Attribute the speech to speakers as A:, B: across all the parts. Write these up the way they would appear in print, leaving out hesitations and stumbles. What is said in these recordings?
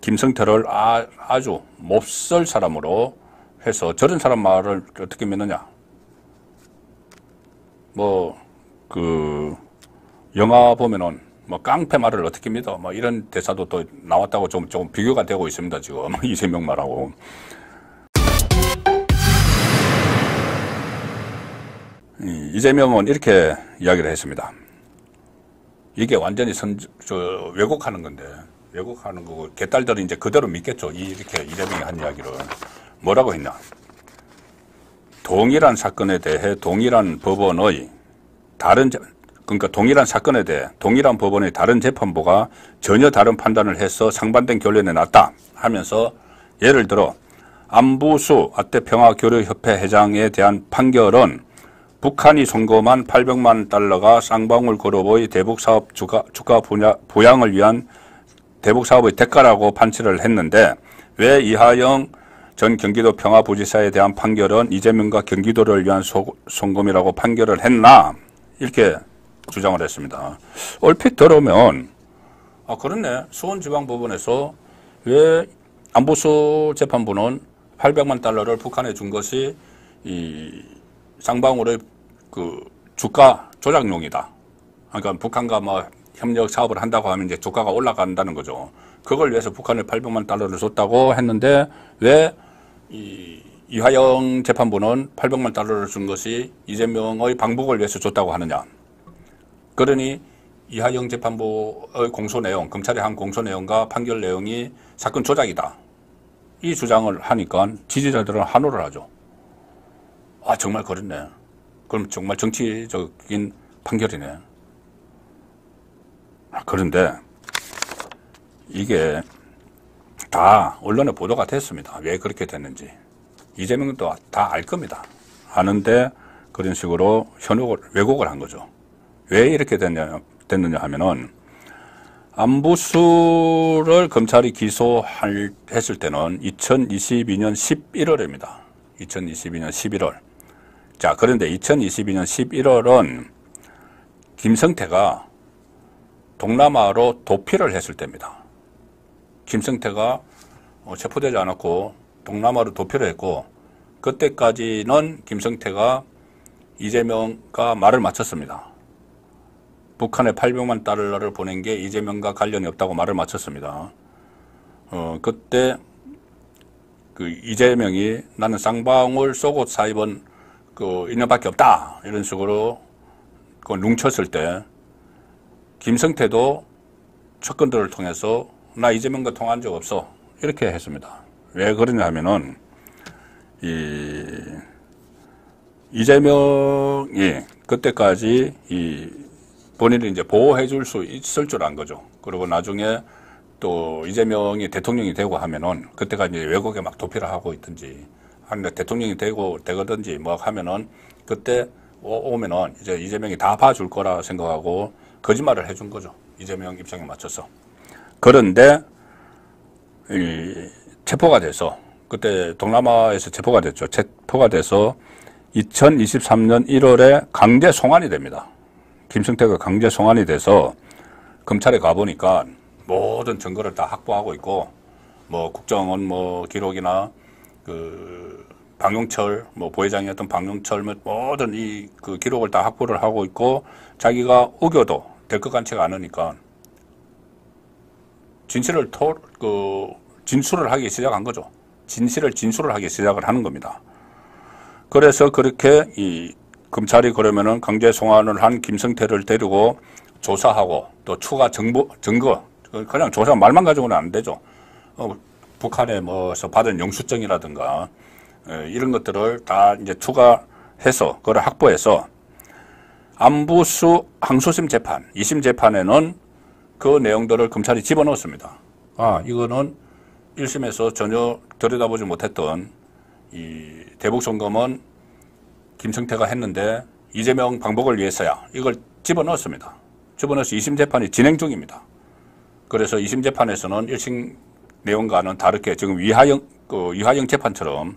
A: 김성태를 아주 몹쓸 사람으로 해서 저런 사람 말을 어떻게 믿느냐. 영화 보면은 깡패 말을 어떻게 믿어? 이런 대사도 또 나왔다고 조금 비교가 되고 있습니다, 지금. 이재명 말하고. 이재명은 이렇게 이야기를 했습니다. 이게 완전히 왜곡하는 건데, 왜곡하는 거고, 개딸들은 이제 그대로 믿겠죠. 이렇게 이재명이 한 이야기를. 뭐라고 했냐. 동일한 사건에 대해 동일한 법원의 그러니까 동일한 사건에 대해 동일한 법원의 다른 재판부가 전혀 다른 판단을 해서 상반된 결론이 났다 하면서 예를 들어 안부수 아태평화교류협회 회장에 대한 판결은 북한이 송금한 800만 달러가 쌍방울 그룹의 대북사업 주가 부양을 위한 대북사업의 대가라고 판치를 했는데 왜 이하영 전 경기도 평화부지사에 대한 판결은 이재명과 경기도를 위한 송금이라고 판결을 했나 이렇게 주장을 했습니다. 얼핏 들으면 그렇네. 수원지방법원에서 왜 안보수 재판부는 800만 달러를 북한에 준 것이 이 쌍방울의 주가 조작용이다. 그러니까 북한과 협력 사업을 한다고 하면 이제 주가가 올라간다는 거죠. 그걸 위해서 북한에 800만 달러를 줬다고 했는데 왜 이화영 재판부는 800만 달러를 준 것이 이재명의 방북을 위해서 줬다고 하느냐. 그러니 이화영 재판부의 공소 내용, 검찰이 한 공소 내용과 판결 내용이 사건 조작이다. 이 주장을 하니까 지지자들은 환호를 하죠. 정말 그렇네. 그럼 정말 정치적인 판결이네. 그런데 이게 다 언론에 보도가 됐습니다. 왜 그렇게 됐는지. 이재명도 다 알 겁니다. 아는데 그런 식으로 왜곡을 한 거죠. 왜 이렇게 됐느냐 하면은 안부수를 검찰이 기소했을 때는 2022년 11월입니다. 2022년 11월. 자, 그런데 2022년 11월은 김성태가 동남아로 도피를 했을 때입니다. 김성태가 체포되지 않았고 동남아로 도피를 했고 그때까지는 김성태가 이재명과 말을 맞췄습니다. 북한에 800만 달러를 보낸 게 이재명과 관련이 없다고 말을 맞췄습니다. 그때 이재명이 나는 쌍방울 속옷 사입은 인연밖에 없다 이런 식으로 뭉쳤을 때 김성태도 측근들을 통해서 나 이재명과 통화한 적 없어 이렇게 했습니다. 왜 그러냐 하면은 이재명이 그때까지 본인을 이제 보호해 줄 수 있을 줄 안 거죠. 그리고 나중에 또 이재명이 대통령이 되고 하면은 그때가 이제 외국에 막 도피를 하고 있든지 아니면 대통령이 되거든지 하면은 그때 오면은 이제 이재명이 다 봐줄 거라 생각하고 거짓말을 해준 거죠. 이재명 입장에 맞춰서. 그런데 체포가 돼서 그때 동남아에서 체포가 됐죠. 체포가 돼서 2023년 1월에 강제 송환이 됩니다. 김성태가 강제 송환이 돼서 검찰에 가보니까 모든 증거를 다 확보하고 있고 국정원 기록이나 방용철 부회장이었던 방용철 모든 기록을 다 확보를 하고 있고 자기가 우겨도 될 것 같지가 않으니까 진실을 하기 시작한 거죠. 진술을 하기 시작을 하는 겁니다. 그래서 그렇게 검찰이 그러면은 강제 송환을 한 김성태를 데리고 조사하고 또 추가 증거 그냥 조사 말만 가지고는 안 되죠. 북한에서 받은 영수증이라든가 이런 것들을 다 이제 추가해서 그걸 확보해서 안부수 항소심 재판, 2심 재판에는 그 내용들을 검찰이 집어넣었습니다. 이거는 1심에서 전혀 들여다보지 못했던 이 대북송금은 김성태가 했는데 이재명 방북을 위해서야. 이걸 집어넣었습니다. 집어넣어서 2심 재판이 진행 중입니다. 그래서 2심 재판에서는 1심 내용과는 다르게 지금 이화영 재판처럼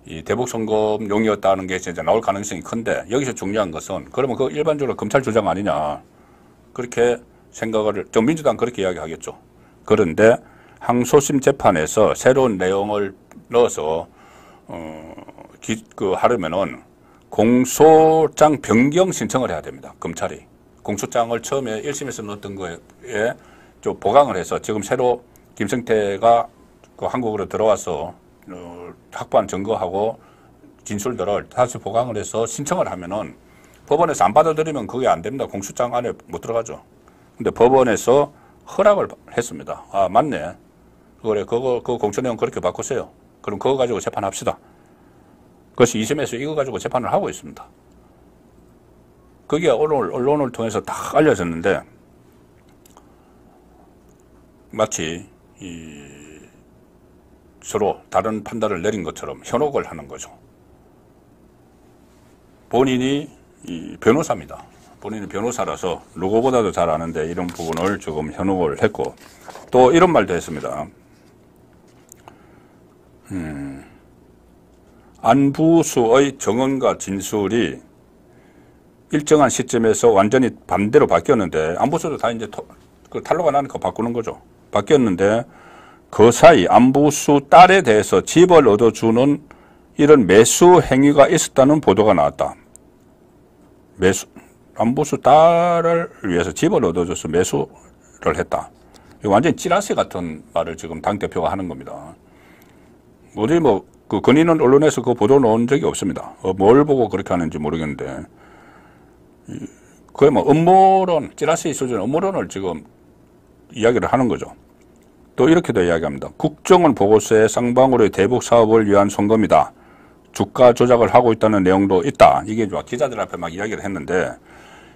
A: 이 대북송금용이었다는 게 진짜 나올 가능성이 큰데 여기서 중요한 것은 그러면 그 일반적으로 검찰 주장 아니냐. 그렇게 생각을, 민주당 그렇게 이야기하겠죠. 그런데 항소심 재판에서 새로운 내용을 넣어서 하려면은 공소장 변경 신청을 해야 됩니다. 검찰이 공소장을 처음에 1심에서 넣었던 거에 좀 보강을 해서 지금 새로 김성태가 그 한국으로 들어와서 확보한 증거하고 진술들을 다시 보강을 해서 신청을 하면은 법원에서 안 받아들이면 그게 안 됩니다. 공소장 안에 못 들어가죠. 근데 법원에서 허락을 했습니다. 아, 맞네. 그래, 그 공소 내용 그렇게 바꾸세요. 그럼 그거 가지고 재판합시다. 그것이 2심에서 이거 가지고 재판을 하고 있습니다. 그게 오늘 언론을 통해서 다 알려졌는데, 마치 서로 다른 판단을 내린 것처럼 현혹을 하는 거죠. 본인이 변호사입니다. 본인이 변호사라서 누구보다도 잘 아는데 이런 부분을 조금 현혹을 했고, 또 이런 말도 했습니다. 안부수의 증언과 진술이 일정한 시점에서 완전히 반대로 바뀌었는데, 안부수도 다 이제 탈로가 나니까 바꾸는 거죠. 바뀌었는데 그 사이 안부수 딸에 대해서 집을 얻어주는 이런 매수 행위가 있었다는 보도가 나왔다. 안부수 딸을 위해서 집을 얻어줘서 매수를 했다. 이거 완전히 찌라시 같은 말을 지금 당대표가 하는 겁니다. 어디 그 건의는 언론에서 그 보도 나온 적이 없습니다. 뭘 보고 그렇게 하는지 모르겠는데, 거의 음모론, 찌라시 수준의 음모론을 지금 이야기를 하는 거죠. 또 이렇게도 이야기합니다. 국정원 보고서에 쌍방울의 대북 사업을 위한 송금이다. 주가 조작을 하고 있다는 내용도 있다. 이게 기자들 앞에 막 이야기를 했는데,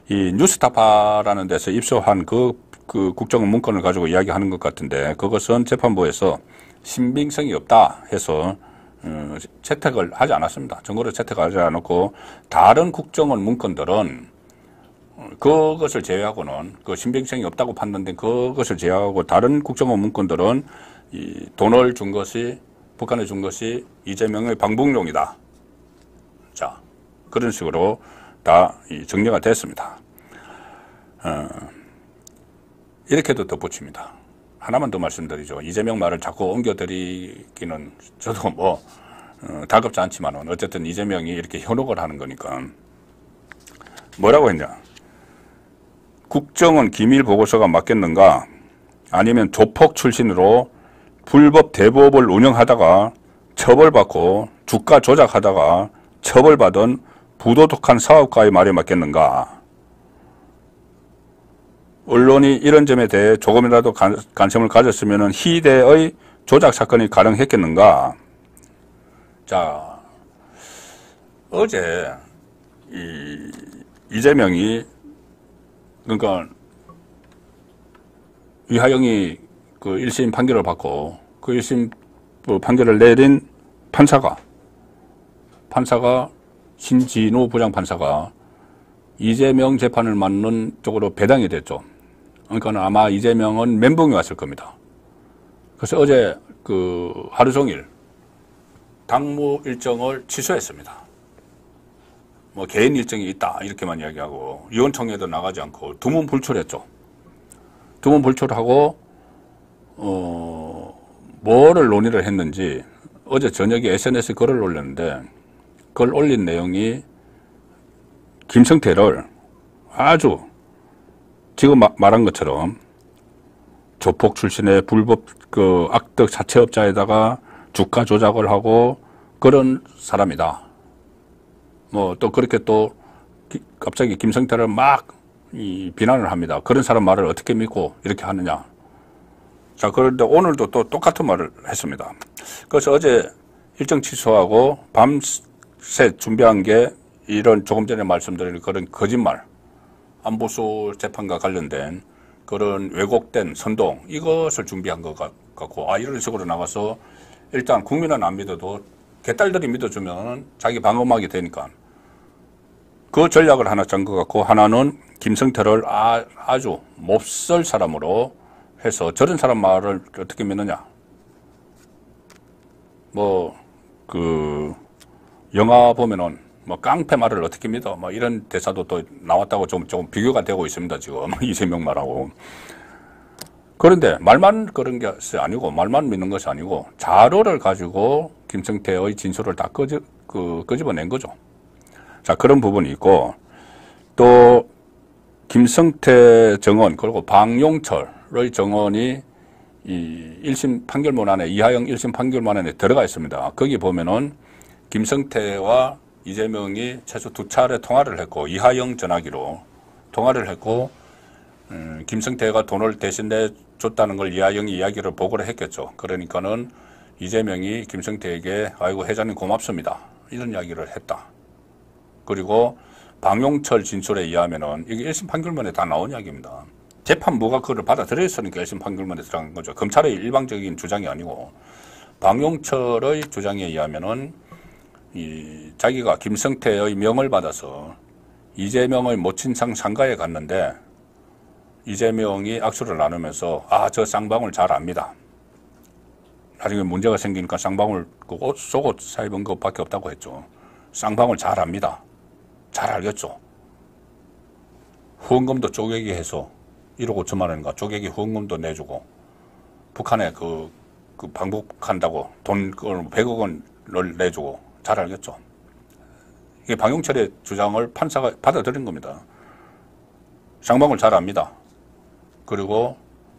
A: 이 뉴스타파라는 데서 입수한 그 국정원 문건을 가지고 이야기하는 것 같은데, 그것은 재판부에서 신빙성이 없다 해서 채택을 하지 않았습니다. 증거를 채택하지 않았고, 다른 국정원 문건들은 그것을 제외하고는, 그 신빙성이 없다고 판단된 그것을 제외하고 다른 국정원 문건들은 이 돈을 준 것이, 북한에 준 것이 이재명의 방북용이다. 자, 그런 식으로 다 정리가 됐습니다. 이렇게도 덧붙입니다. 하나만 더 말씀드리죠. 이재명 말을 자꾸 옮겨드리기는 저도 다급지 않지만 어쨌든 이재명이 이렇게 현혹을 하는 거니까. 뭐라고 했냐. 국정원 기밀 보고서가 맞겠는가? 아니면 조폭 출신으로 불법 대부업을 운영하다가 처벌받고 주가 조작하다가 처벌받은 부도덕한 사업가의 말이 맞겠는가? 언론이 이런 점에 대해 조금이라도 관심을 가졌으면 희대의 조작 사건이 가능했겠는가? 자, 어제 이재명이, 그러니까 위하영이 그 1심 판결을 받고 그 1심 판결을 내린 판사가 신진우 부장판사가 이재명 재판을 맡는 쪽으로 배당이 됐죠. 그러니까 아마 이재명은 멘붕이 왔을 겁니다. 그래서 어제 하루 종일 당무 일정을 취소했습니다. 개인 일정이 있다 이렇게만 이야기하고, 의원총회도 나가지 않고 두문불출했죠. 두문불출하고 뭐를 논의를 했는지 어제 저녁에 SNS에 글을 올렸는데, 글 올린 내용이 김성태를 아주 지금 말한 것처럼 조폭 출신의 불법 악덕 자체업자에다가 주가 조작을 하고 그런 사람이다. 또 그렇게 또 갑자기 김성태를 막 비난을 합니다. 그런 사람 말을 어떻게 믿고 이렇게 하느냐. 자, 그런데 오늘도 또 똑같은 말을 했습니다. 그래서 어제 일정 취소하고 밤새 준비한 게 이런 조금 전에 말씀드린 그런 거짓말, 안보수 재판과 관련된 그런 왜곡된 선동, 이것을 준비한 것 같고, 이런 식으로 나가서 일단 국민은 안 믿어도 개딸들이 믿어주면 자기 방어막이 되니까 그 전략을 하나 짠 것 같고, 하나는 김성태를 아주 몹쓸 사람으로 해서 저런 사람 말을 어떻게 믿느냐. 영화 보면은 깡패 말을 어떻게 믿어? 이런 대사도 또 나왔다고 조금 비교가 되고 있습니다, 지금. 이재명 말하고. 그런데 말만 그런 것이 아니고, 말만 믿는 것이 아니고 자료를 가지고 김성태의 진술을 다 끄집어낸 거죠. 자, 그런 부분이 있고, 또 김성태 정원 그리고 방용철의 정원이 이 1심 판결문안에, 이하영 1심 판결문안에 들어가 있습니다. 거기 보면은 김성태와 이재명이 최소 2차례 통화를 했고, 이하영 전화기로 통화를 했고, 김성태가 돈을 대신 내줬다는 걸 이하영이 이야기를 보고를 했겠죠. 그러니까는 이재명이 김성태에게 아이고 회장님 고맙습니다, 이런 이야기를 했다. 그리고 방용철 진술에 의하면은 이게 1심 판결문에 다 나온 이야기입니다. 재판부가 그걸 받아들였으니까 1심 판결문에 들어간 거죠. 검찰의 일방적인 주장이 아니고, 방용철의 주장에 의하면은 자기가 김성태의 명을 받아서 이재명의 모친상 상가에 갔는데 이재명이 악수를 나누면서 저 쌍방울 잘 압니다. 나중에 문제가 생기니까 쌍방울 속옷 사입은 것밖에 없다고 했죠. 쌍방울 잘 압니다. 잘 알겠죠. 후원금도 쪼개기 해서 1억 5천만 원인가 쪼개기 후원금도 내주고, 북한에 그 방북한다고 돈 100억 원을 내주고, 잘 알겠죠. 이게 방용철의 주장을 판사가 받아들인 겁니다. 쌍방울 잘 압니다. 그리고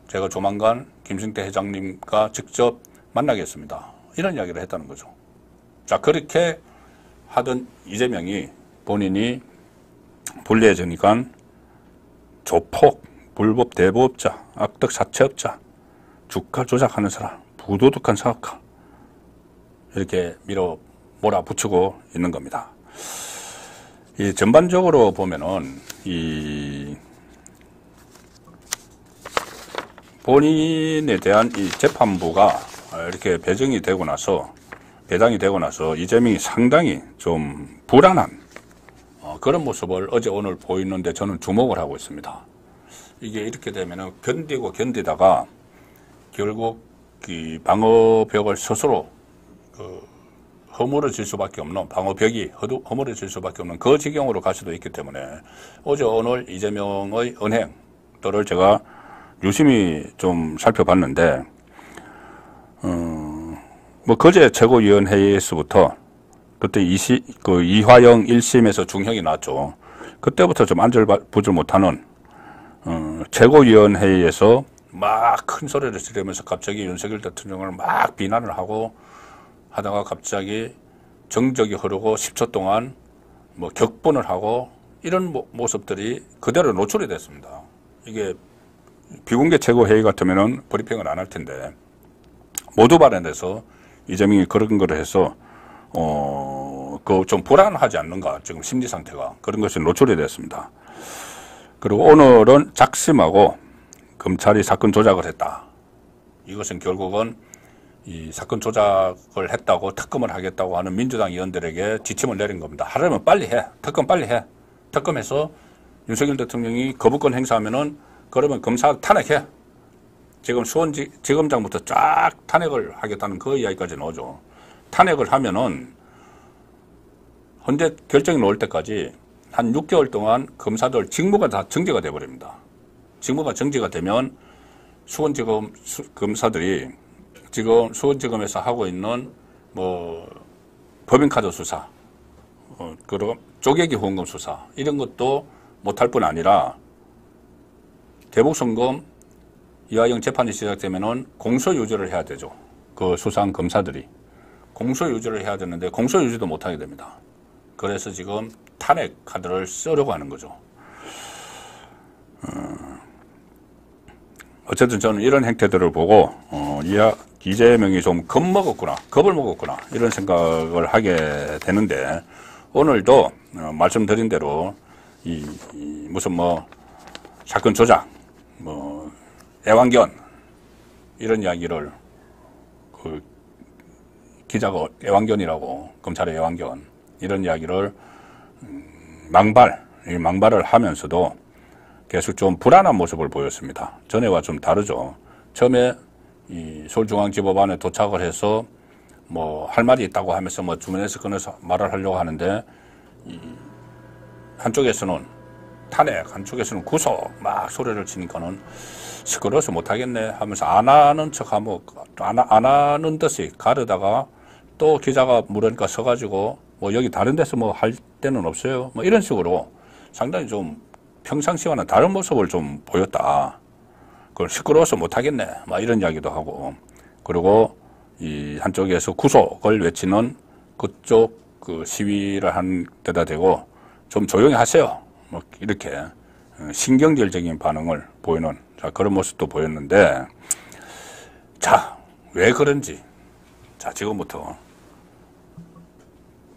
A: 제가 조만간 김성태 회장님과 직접 만나겠습니다, 이런 이야기를 했다는 거죠. 자, 그렇게 하던 이재명이 본인이 불리해지니까 조폭, 불법 대부업자, 악덕 사채업자, 주가 조작하는 사람, 부도덕한 사업가, 이렇게 몰아붙이고 있는 겁니다. 이 전반적으로 보면은 이 본인에 대한 이 재판부가 이렇게 배당이 되고 나서 이재명이 상당히 좀 불안한 그런 모습을 어제 오늘 보이는데 저는 주목을 하고 있습니다. 이게 이렇게 되면은 견디다가 결국 이 방어벽을 스스로 허물어질 수밖에 없는, 방어벽이 허물어질 수밖에 없는 그 지경으로 갈 수도 있기 때문에 어제 오늘 이재명의 은행들을 제가 유심히 좀 살펴봤는데, 그제 최고위원회에서부터 그때 이화영 1심에서 중형이 나왔죠. 그때부터 좀 안절부절 못하는 최고위원회에서 막 큰 소리를 지르면서 갑자기 윤석열 대통령을 막 비난을 하다가 갑자기 정적이 흐르고 10초 동안 격분을 하고, 이런 모습들이 그대로 노출이 됐습니다. 이게 비공개 최고회의 같으면은 브리핑을 안 할 텐데, 모두 발언해서 이재명이 그런 걸 해서 좀 불안하지 않는가, 지금 심리 상태가, 그런 것이 노출이 됐습니다. 그리고 오늘은 작심하고 검찰이 사건 조작을 했다. 이것은 결국은 이 사건 조작을 했다고 특검을 하겠다고 하는 민주당 의원들에게 지침을 내린 겁니다. 하려면 빨리 해. 특검 빨리 해. 특검해서 윤석열 대통령이 거부권 행사하면은 그러면 검사 탄핵해. 지금 수원지검장부터 쫙 탄핵을 하겠다는 그 이야기까지 나오죠. 탄핵을 하면은 헌재 결정이 나올 때까지 한 6개월 동안 검사들 직무가 다 정지가 돼버립니다. 직무가 정지가 되면 수원지검 검사들이 지금 수원지검에서 하고 있는 법인카드 수사, 그리고 쪼개기 후원금 수사, 이런 것도 못할 뿐 아니라 대북송금 이하영 재판이 시작되면은 공소유지를 해야 되죠. 그 수사한 검사들이 공소유지를 해야 되는데 공소유지도 못하게 됩니다. 그래서 지금 탄핵 카드를 쓰려고 하는 거죠. 어쨌든 저는 이런 행태들을 보고 이재명이 좀 겁을 먹었구나 이런 생각을 하게 되는데, 오늘도 말씀드린 대로 무슨 사건 조작, 애완견 이런 이야기를 기자가 애완견이라고, 검찰의 애완견 이런 이야기를 망발을 하면서도 계속 좀 불안한 모습을 보였습니다. 전에와 좀 다르죠. 처음에 이 서울중앙지법안에 도착을 해서 할 말이 있다고 하면서 주머니에서 꺼내서 말을 하려고 하는데, 한쪽에서는 탄핵, 한쪽에서는 구속 막 소리를 치니까는 시끄러워서 못하겠네 하면서 안 하는 척하면 안 하는 듯이 가르다가 또 기자가 물으니까 서가지고 뭐 여기 다른 데서 뭐 할 데는 없어요 뭐 이런 식으로 상당히 좀 평상시와는 다른 모습을 좀 보였다. 그걸 시끄러워서 못하겠네 막 이런 이야기도 하고, 그리고 이 한쪽에서 구속을 외치는 그쪽 그 시위를 한 데다 대고 좀 조용히 하세요 뭐 이렇게 신경질적인 반응을 보이는 자 그런 모습도 보였는데, 자 왜 그런지 자 지금부터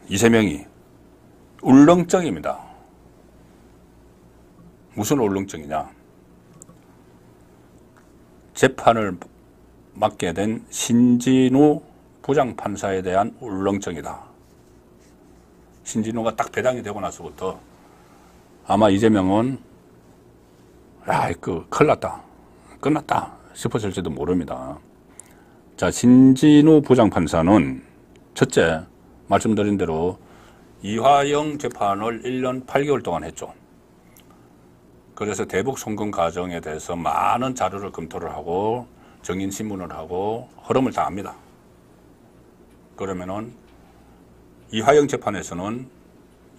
A: 이재명이 울렁증입니다. 무슨 울렁증이냐? 재판을 맡게 된 신진우 부장판사에 대한 울렁증이다. 신진우가 딱 배당이 되고 나서부터 아마 이재명은 큰일 났다, 끝났다 싶었을지도 모릅니다. 자, 신진우 부장판사는 첫째, 말씀드린 대로 이화영 재판을 1년 8개월 동안 했죠. 그래서 대북 송금 과정에 대해서 많은 자료를 검토를 하고 정인신문을 하고 흐름을 다 압니다. 그러면은 이화영 재판에서는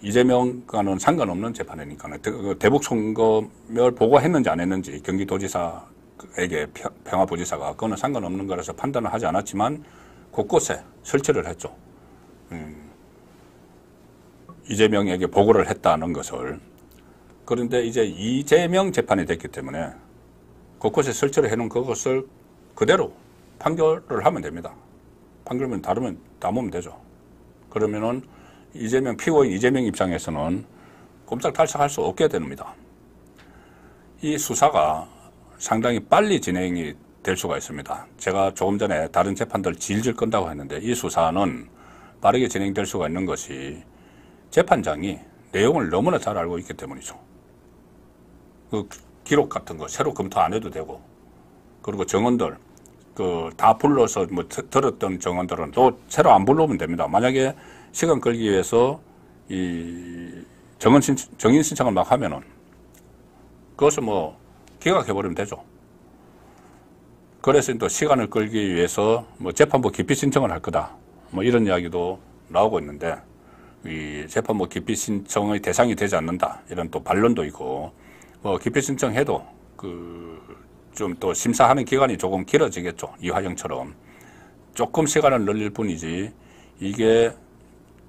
A: 이재명과는 상관없는 재판이니까 대북 송금을 보고했는지 안 했는지 경기도지사에게 평화부지사가 그거는 상관없는 거라서 판단을 하지 않았지만 곳곳에 설치를 했죠. 이재명에게 보고를 했다는 것을. 그런데 이제 이재명 재판이 됐기 때문에 곳곳에 설치를 해놓은 그것을 그대로 판결을 하면 됩니다. 판결문 담으면 되죠. 그러면은 이재명 피고인 이재명 입장에서는 꼼짝달싹할 수 없게 됩니다. 이 수사가 상당히 빨리 진행이 될 수가 있습니다. 제가 조금 전에 다른 재판들 질질 끈다고 했는데 이 수사는 빠르게 진행될 수가 있는 것이 재판장이 내용을 너무나 잘 알고 있기 때문이죠. 그 기록 같은 거 새로 검토 안 해도 되고, 그리고 정원들 다 불러서 뭐 들었던 정원들은 또 새로 안 불러오면 됩니다. 만약에 시간 끌기 위해서 이 정인 신청을 막 하면은 그것을 뭐 기각해버리면 되죠. 그래서 또 시간을 끌기 위해서 뭐 재판부 기피 신청을 할 거다 뭐 이런 이야기도 나오고 있는데, 이 재판부 기피 신청의 대상이 되지 않는다 이런 또 반론도 있고, 뭐 기피 신청해도 좀 또 심사하는 기간이 조금 길어지겠죠. 이화영처럼 조금 시간을 늘릴 뿐이지, 이게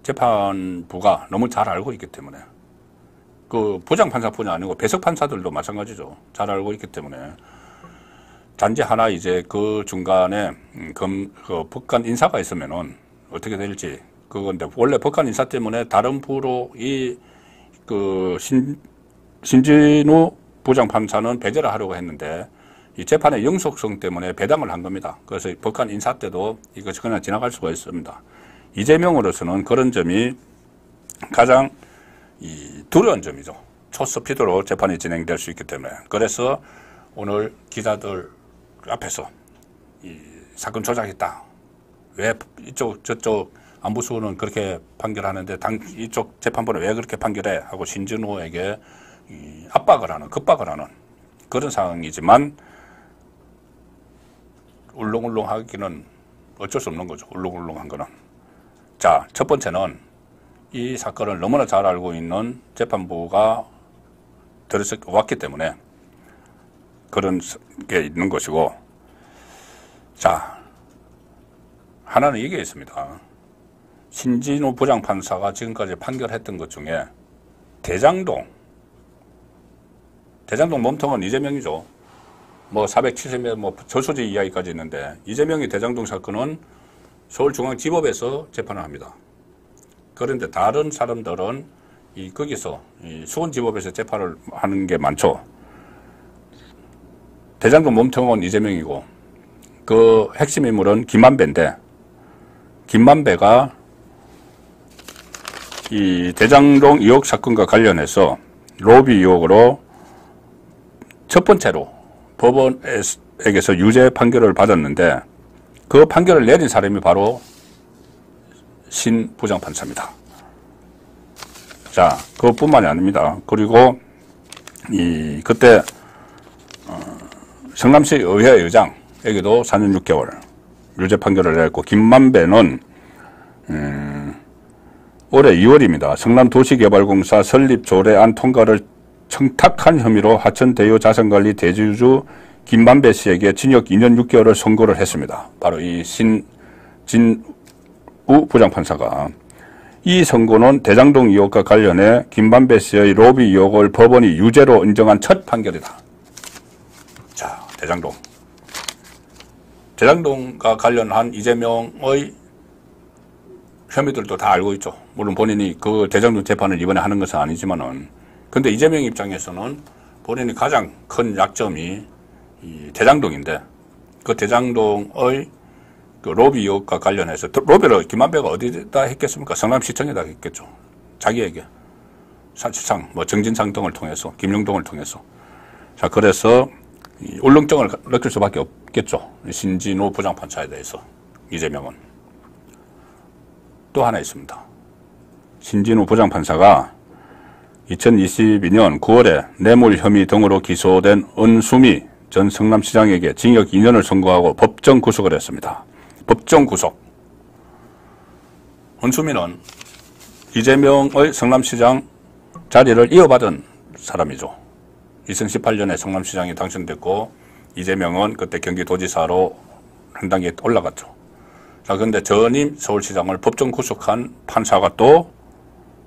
A: 재판부가 너무 잘 알고 있기 때문에, 그 부장판사뿐이 아니고 배석판사들도 마찬가지죠. 잘 알고 있기 때문에 단지 하나 이제 그 중간에 법관 인사가 있으면은 어떻게 될지 그건데, 원래 법관 인사 때문에 다른 부로 신진우 부장판사는 배제를 하려고 했는데 이 재판의 영속성 때문에 배당을 한 겁니다. 그래서 법관 인사 때도 이것이 그냥 지나갈 수가 있습니다. 이재명으로서는 그런 점이 가장 두려운 점이죠. 초스피드로 재판이 진행될 수 있기 때문에. 그래서 오늘 기자들 앞에서 이 사건 조작했다, 왜 이쪽 저쪽 안보수는 그렇게 판결하는데 이쪽 재판부는 왜 그렇게 판결해 하고 신진우에게 압박을 하는, 급박을 하는 그런 상황이지만, 울렁울렁하기는 어쩔 수 없는 거죠. 울렁울렁한 거는. 자, 첫 번째는 이 사건을 너무나 잘 알고 있는 재판부가 왔기 때문에 그런 게 있는 것이고, 자, 하나는 이게 있습니다. 신진우 부장판사가 지금까지 판결했던 것 중에 대장동 몸통은 이재명이죠. 뭐 470m 뭐 저수지 이야기까지 있는데, 이재명이 대장동 사건은 서울중앙지법에서 재판을 합니다. 그런데 다른 사람들은 거기서 수원지법에서 재판을 하는 게 많죠. 대장동 몸통은 이재명이고 그 핵심 인물은 김만배인데, 김만배가 이 대장동 2억 사건과 관련해서 로비 의혹으로 첫 번째로 법원에게서 유죄 판결을 받았는데, 그 판결을 내린 사람이 바로 신 부장판사입니다. 자, 그것뿐만이 아닙니다. 그리고 그때 성남시 의회 의장에게도 4년 6개월 유죄 판결을 내렸고, 김만배는 올해 2월입니다. 성남도시개발공사 설립 조례안 통과를 청탁한 혐의로 하천대유 자산관리 대주주 김만배 씨에게 징역 2년 6개월을 선고를 했습니다. 바로 이 진우 부장판사가. 이 선고는 대장동 의혹과 관련해 김만배 씨의 로비 의혹을 법원이 유죄로 인정한 첫 판결이다. 자, 대장동과 관련한 이재명의 혐의들도 다 알고 있죠. 물론 본인이 그 대장동 재판을 이번에 하는 것은 아니지만은, 근데 이재명 입장에서는 본인이 가장 큰 약점이 이 대장동인데, 그 대장동의 그 로비 의혹과 관련해서, 로비를 김만배가 어디다 했겠습니까? 성남시청에다 했겠죠. 자기에게. 사실상 뭐 정진상 등을 통해서, 김용동을 통해서. 자, 그래서 이 울렁증을 느낄 수밖에 없겠죠. 신진우 부장판사에 대해서, 이재명은. 또 하나 있습니다. 신진우 부장판사가 2022년 9월에 뇌물 혐의 등으로 기소된 은수미 전 성남시장에게 징역 2년을 선고하고 법정 구속을 했습니다. 법정 구속. 은수미는 이재명의 성남시장 자리를 이어받은 사람이죠. 2018년에 성남시장이 당선됐고, 이재명은 그때 경기도지사로 한 단계 올라갔죠. 자, 근데 전임 서울시장을 법정 구속한 판사가 또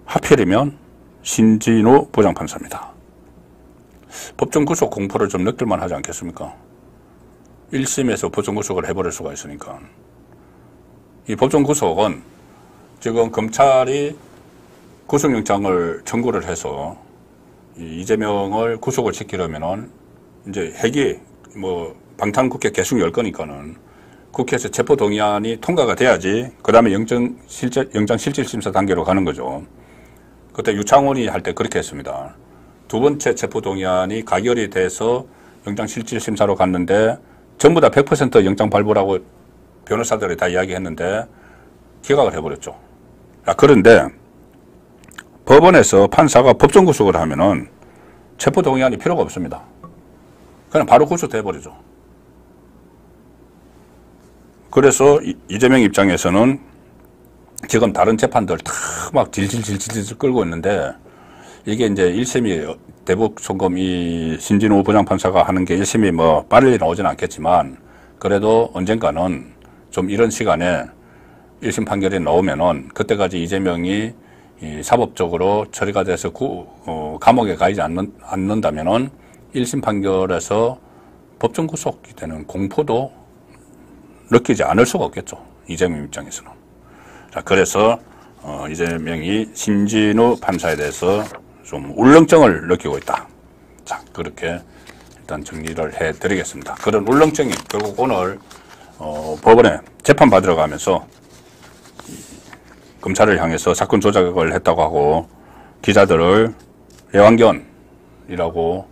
A: 하필이면 신진우 부장판사입니다. 법정 구속 공포를 좀 느낄만 하지 않겠습니까? 1심에서 법정 구속을 해버릴 수가 있으니까. 이 법정 구속은 지금 검찰이 구속영장을 청구를 해서 이재명을 구속을 시키려면은 이제 핵이 뭐 방탄국회 계속 열 거니까는 국회에서 체포동의안이 통과가 돼야지 그 다음에 영장실질심사 단계로 가는 거죠. 그때 유창훈이 할 때 그렇게 했습니다. 두 번째 체포동의안이 가결이 돼서 영장실질심사로 갔는데 전부 다 100% 영장 발부라고 변호사들이 다 이야기했는데 기각을 해버렸죠. 그런데 법원에서 판사가 법정 구속을 하면은 체포동의안이 필요가 없습니다. 그냥 바로 구속돼버리죠. 그래서 이재명 입장에서는 지금 다른 재판들 다 막 질질질질 끌고 있는데, 이게 이제 1심이 대북 송금 이 신진우 부장판사가 하는 게 1심이 뭐 빨리 나오지는 않겠지만, 그래도 언젠가는 좀 이런 시간에 1심 판결이 나오면은 그때까지 이재명이 이 사법적으로 처리가 돼서 감옥에 가지 않는다면은 1심 판결에서 법정 구속이 되는 공포도 느끼지 않을 수가 없겠죠. 이재명 입장에서는. 자, 그래서 이재명이 신진우 판사에 대해서 좀 울렁증을 느끼고 있다. 자, 그렇게 일단 정리를 해드리겠습니다. 그런 울렁증이 결국 오늘 법원에 재판 받으러 가면서 검찰을 향해서 사건 조작을 했다고 하고 기자들을 애완견이라고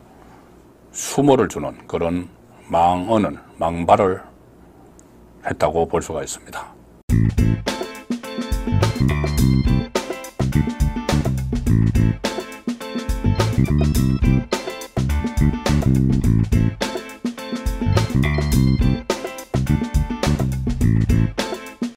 A: 수모를 주는 그런 망언을, 망발을 했다고 볼 수가 있습니다.